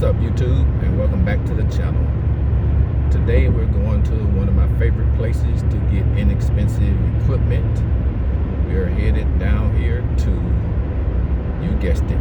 What's up, YouTube, and welcome back to the channel. Today we're going to one of my favorite places to get inexpensive equipment. We are headed down here to, you guessed it,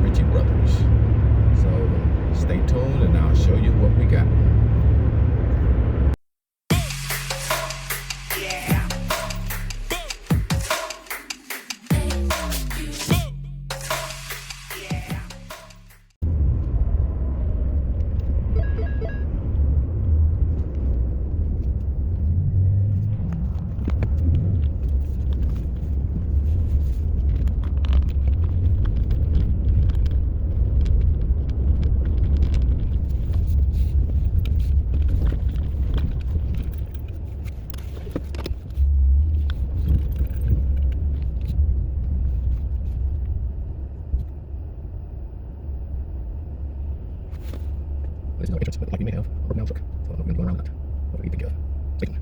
Ritchie Bros. So stay tuned and I'll show you what we got. There's no entrance, but like we may have a broken down truck, so we're going to go around that. What do you think of? Stay tuned.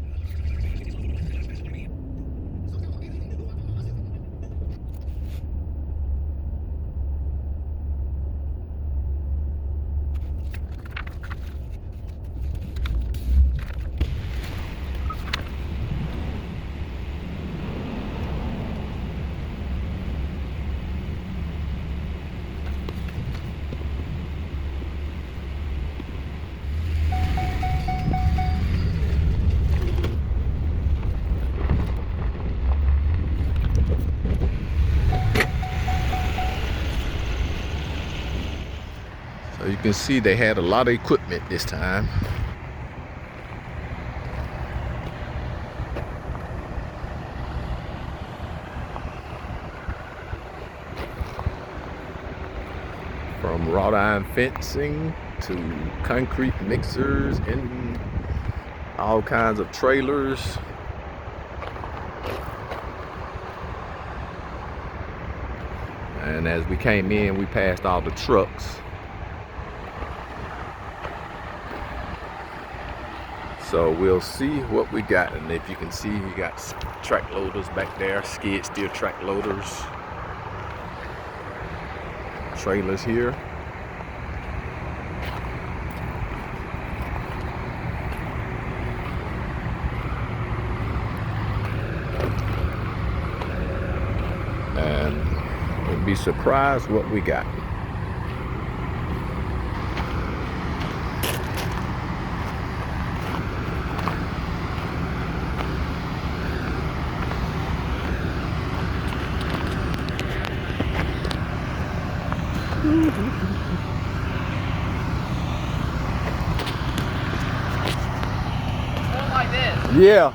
So you can see they had a lot of equipment this time. From wrought iron fencing to concrete mixers and all kinds of trailers. And as we came in, we passed all the trucks. So we'll see what we got. And if you can see, you got track loaders back there, skid steer track loaders, trailers here. And you'll be surprised what we got. Like this. Yeah,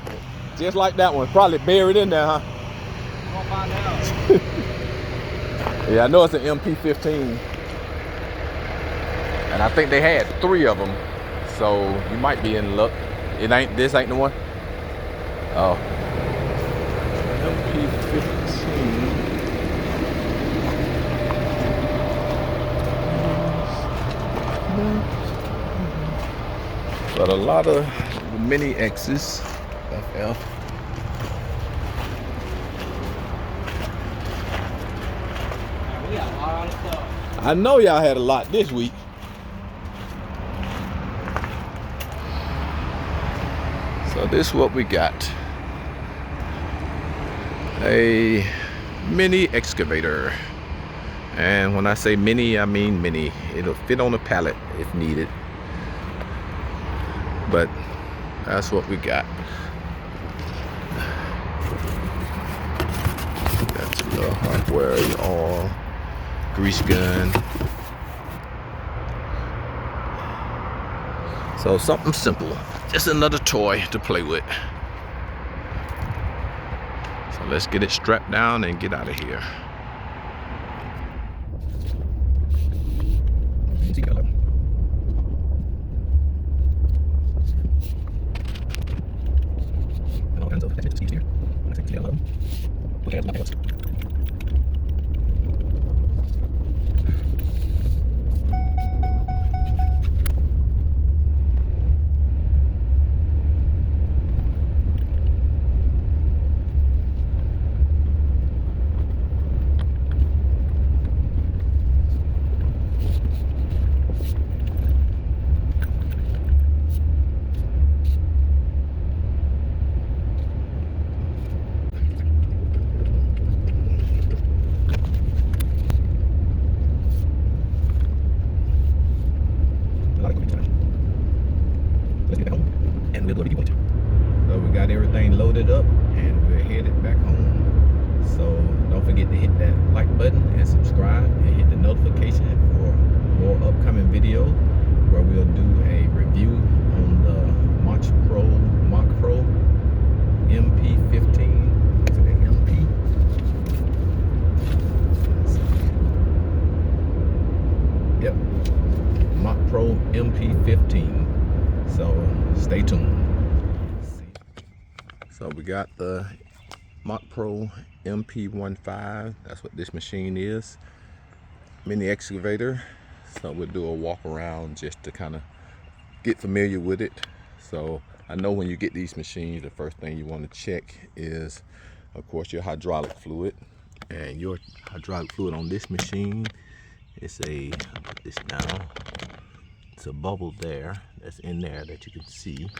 just like that one. Probably buried in there, huh? We're gonna find out. Yeah, I know it's an MP15. And I think they had 3 of them. So you might be in luck. This ain't the one? Oh. MP15. But a lot of mini X's, FF. We got a lot of stuff. I know y'all had a lot this week. So this is what we got. A mini excavator. And when I say mini, I mean mini. It'll fit on a pallet if needed. But that's what we got. Got some little hardware, all grease gun. So something simple, just another toy to play with. So let's get it strapped down and get out of here. Yep, MachPro MP15. So stay tuned. So we got the MachPro MP15. That's what this machine is. Mini excavator. So we'll do a walk around just to kind of get familiar with it. So I know when you get these machines, the first thing you want to check is, of course, your hydraulic fluid. And your hydraulic fluid on this machine is I'll put this down. It's a bubble there that's in there that you can see.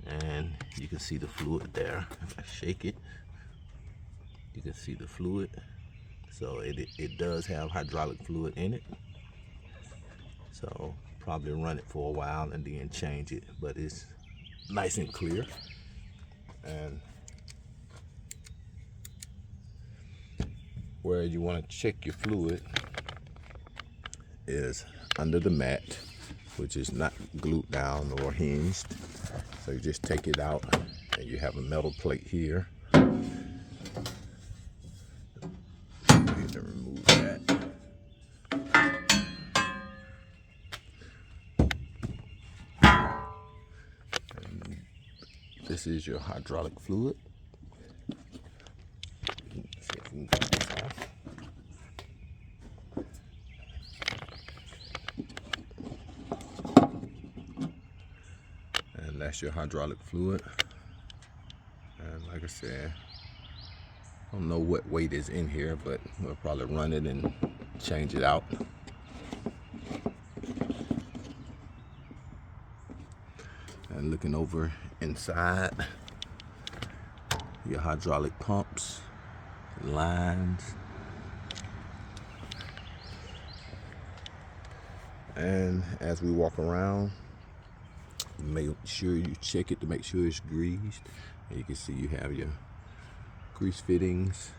And you can see the fluid there. If I shake it, you can see the fluid. So it does have hydraulic fluid in it. So probably run it for a while and then change it, but it's nice and clear. And where you want to check your fluid is under the mat, which is not glued down or hinged. So you just take it out and you have a metal plate here. You to remove that. And this is your hydraulic fluid. Let's see if we can get this off. And that's your hydraulic fluid. And like I said, I don't know what weight is in here, but we'll probably run it and change it out. And looking over inside, your hydraulic pumps, lines, and as we walk around, make sure you check it to make sure it's greased. And you can see you have your grease fittings,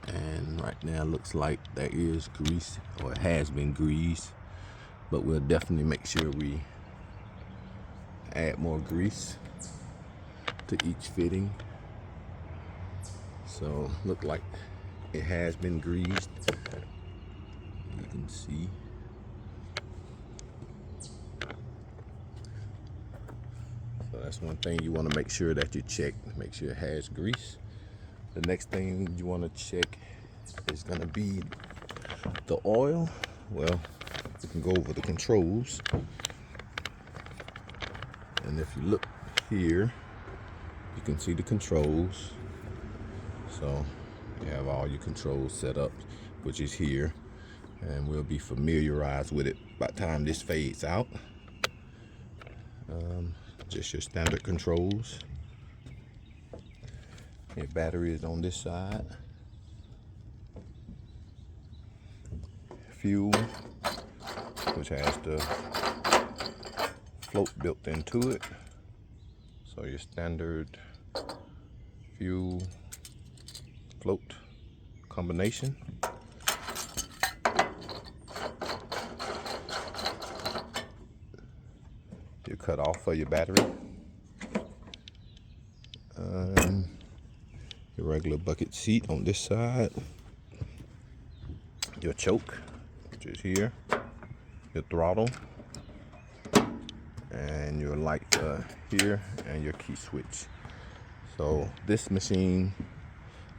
and right now it looks like there is grease, or it has been greased, but we'll definitely make sure we add more grease to each fitting. So look like it has been greased. You can see. So that's one thing you want to make sure that you check. Make sure it has grease. The next thing you want to check is going to be the oil. Well, we can go over the controls. And if you look here, you can see the controls. So you have all your controls set up, which is here. And we'll be familiarized with it by the time this fades out. Just your standard controls. Your battery is on this side. Fuel, which has the float built into it. So your standard fuel float combination. Your cutoff for your battery. Your regular bucket seat on this side. Your choke, which is here. Your throttle. And your light here, and your key switch. So this machine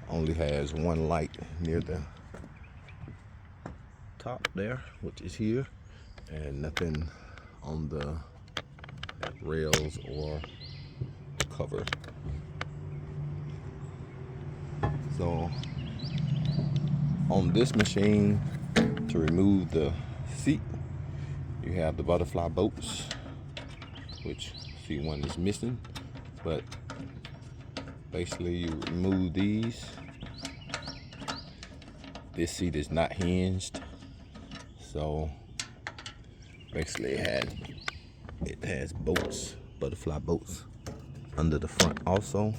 only has one light near the top there, which is here, and nothing on the rails or the cover. So on this machine, to remove the seat, you have the butterfly bolts, which see one is missing, but basically you remove these. This seat is not hinged, so basically it has bolts, butterfly bolts under the front also,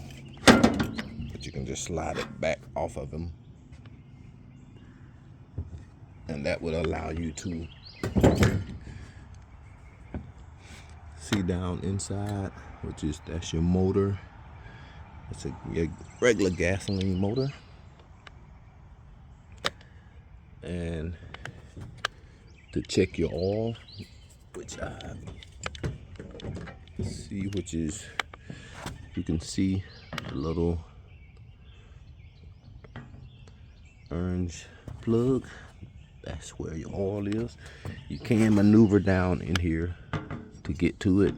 but you can just slide it back off of them, and that would allow you to see down inside, that's your motor. It's a regular gasoline motor, and to check your oil, which see, which is, you can see the little orange plug. That's where your oil is. You can maneuver down in here to get to it.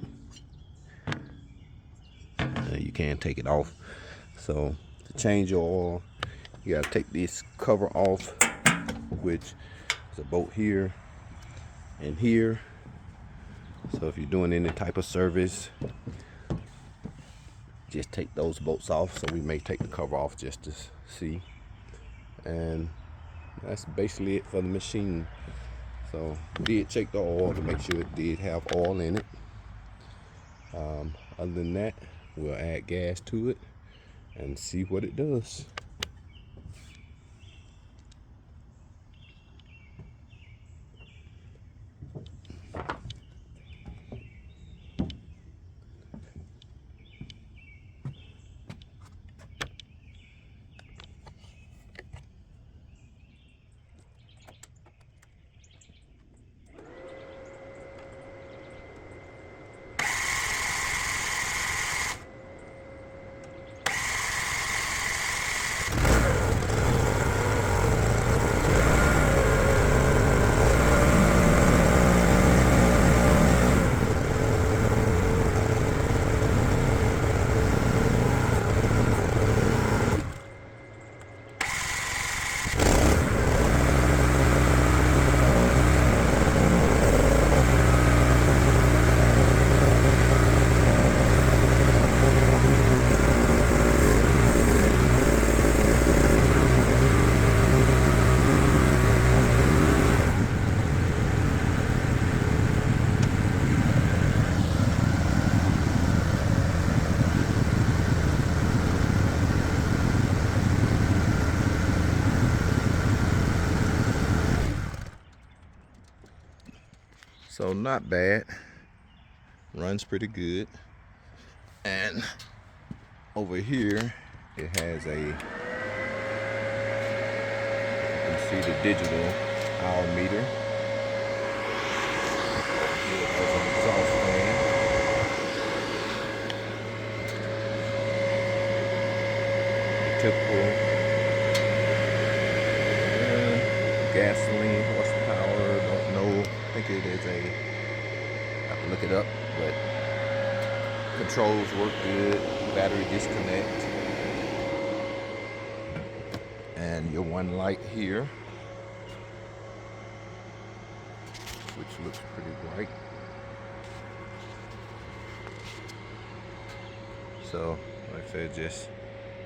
You can take it off. So to change your oil, you gotta take this cover off, which is a bolt here and here. So if you're doing any type of service, just take those bolts off. So we may take the cover off just to see. And that's basically it for the machine. So did check the oil to make sure it did have oil in it. Other than that, we'll add gas to it and see what it does. So not bad, runs pretty good. And over here it has a, you can see the digital hour meter. Here it has an exhaust fan. The typical gasoline horsepower, don't know. I think it is a, I have to look it up, but controls work good, battery disconnect, and your one light here, which looks pretty bright. So like I said, just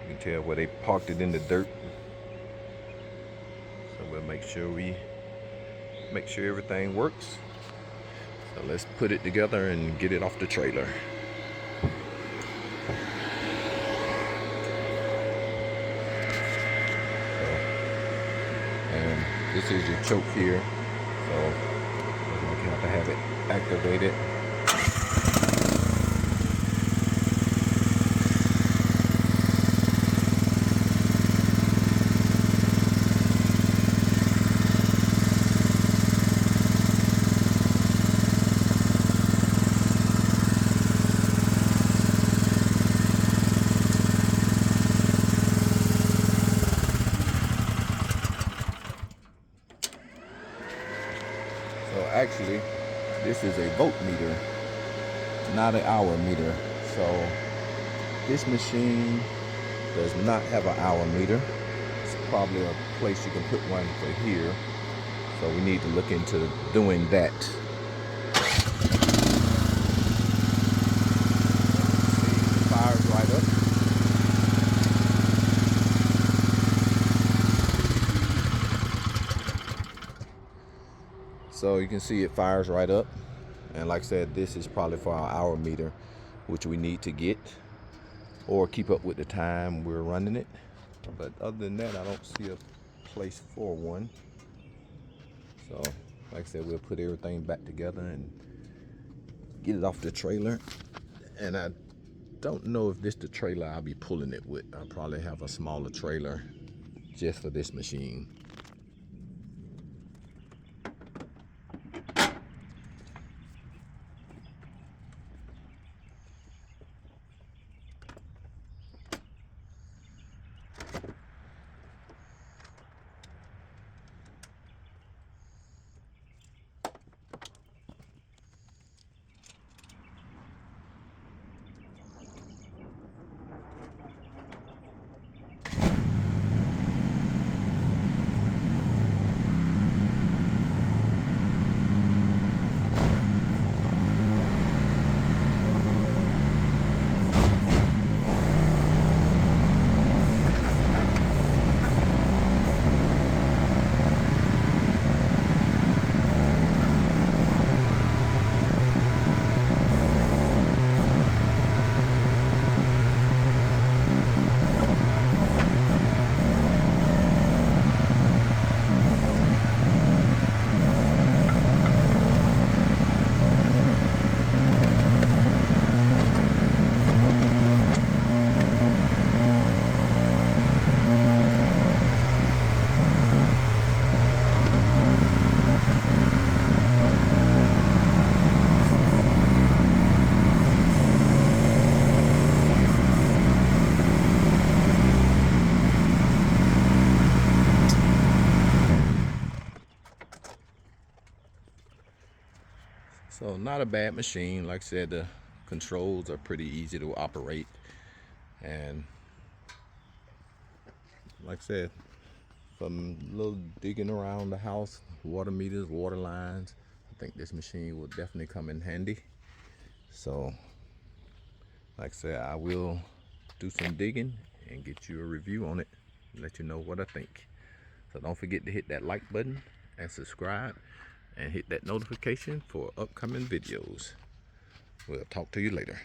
you can tell where they parked it in the dirt. So we'll make sure everything works. So let's put it together and get it off the trailer. And this is your choke here. So you have to have it activated. Actually, this is a voltmeter, not an hour meter. So this machine does not have an hour meter. It's probably a place you can put one for here. So we need to look into doing that. See, fires right up. So you can see it fires right up. And like I said, this is probably for our hour meter, which we need to get or keep up with the time we're running it. But other than that, I don't see a place for one. So like I said, we'll put everything back together and get it off the trailer. And I don't know if this the trailer I'll be pulling it with. I'll probably have a smaller trailer just for this machine. So not a bad machine. Like I said, the controls are pretty easy to operate, and like I said, from little digging around the house, water meters, water lines, I think this machine will definitely come in handy. So like I said, I will do some digging and get you a review on it and let you know what I think. So don't forget to hit that like button and subscribe and hit that notification for upcoming videos. We'll talk to you later.